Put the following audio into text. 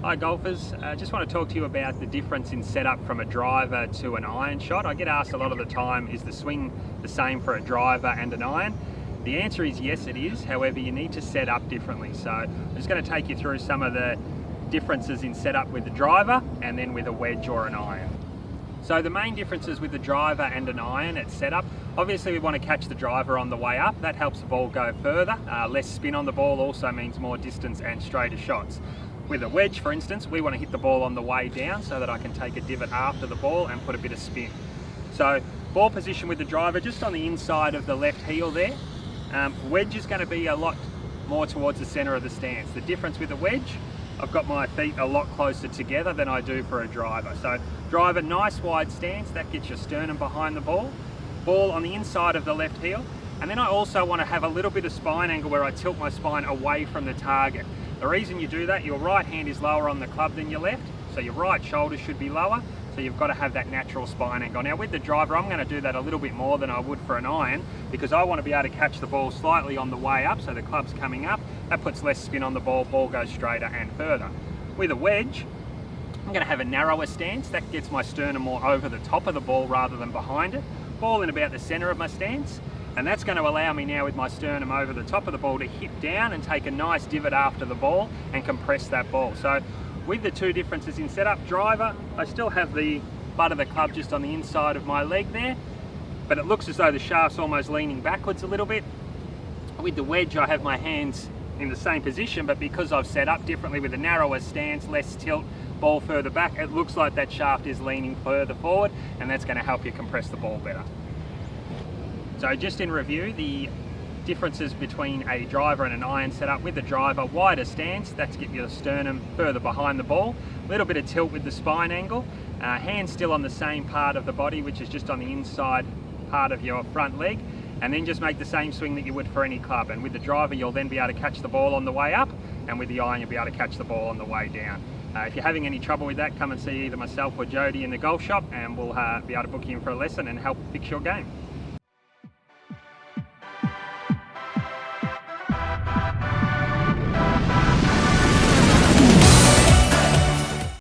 Hi golfers, just want to talk to you about the difference in setup from a driver to an iron shot. I get asked a lot of the time, is the swing the same for a driver and an iron? The answer is yes, it is. However, you need to set up differently. So I'm just going to take you through some of the differences in setup with the driver and then with a wedge or an iron. So the main differences with the driver and an iron at setup, obviously we want to catch the driver on the way up. That helps the ball go further. Less spin on the ball also means more distance and straighter shots. With a wedge, for instance, we want to hit the ball on the way down so that I can take a divot after the ball and put a bit of spin. So ball position with the driver just on the inside of the left heel there. Wedge is going to be a lot more towards the center of the stance. The difference with a wedge, I've got my feet a lot closer together than I do for a driver. So driver, nice wide stance, that gets your sternum behind the ball. Ball on the inside of the left heel. And then I also want to have a little bit of spine angle where I tilt my spine away from the target. The reason you do that, your right hand is lower on the club than your left, so your right shoulder should be lower, so you've got to have that natural spine angle. Now with the driver, I'm going to do that a little bit more than I would for an iron, because I want to be able to catch the ball slightly on the way up, so the club's coming up, that puts less spin on the ball, ball goes straighter and further. With a wedge, I'm going to have a narrower stance, that gets my sternum more over the top of the ball rather than behind it. Ball in about the center of my stance. And that's going to allow me now with my sternum over the top of the ball to hit down and take a nice divot after the ball and compress that ball. So with the two differences in setup, driver, I still have the butt of the club just on the inside of my leg there, but it looks as though the shaft's almost leaning backwards a little bit. With the wedge, I have my hands in the same position, but because I've set up differently with a narrower stance, less tilt, ball further back, it looks like that shaft is leaning further forward, and that's going to help you compress the ball better. So just in review, the differences between a driver and an iron setup. With the driver, wider stance, that's to get your sternum further behind the ball. A little bit of tilt with the spine angle. Hands still on the same part of the body, which is just on the inside part of your front leg. And then just make the same swing that you would for any club. And with the driver, you'll then be able to catch the ball on the way up. And with the iron, you'll be able to catch the ball on the way down. If you're having any trouble with that, come and see either myself or Jody in the golf shop, and we'll be able to book you in for a lesson and help fix your game.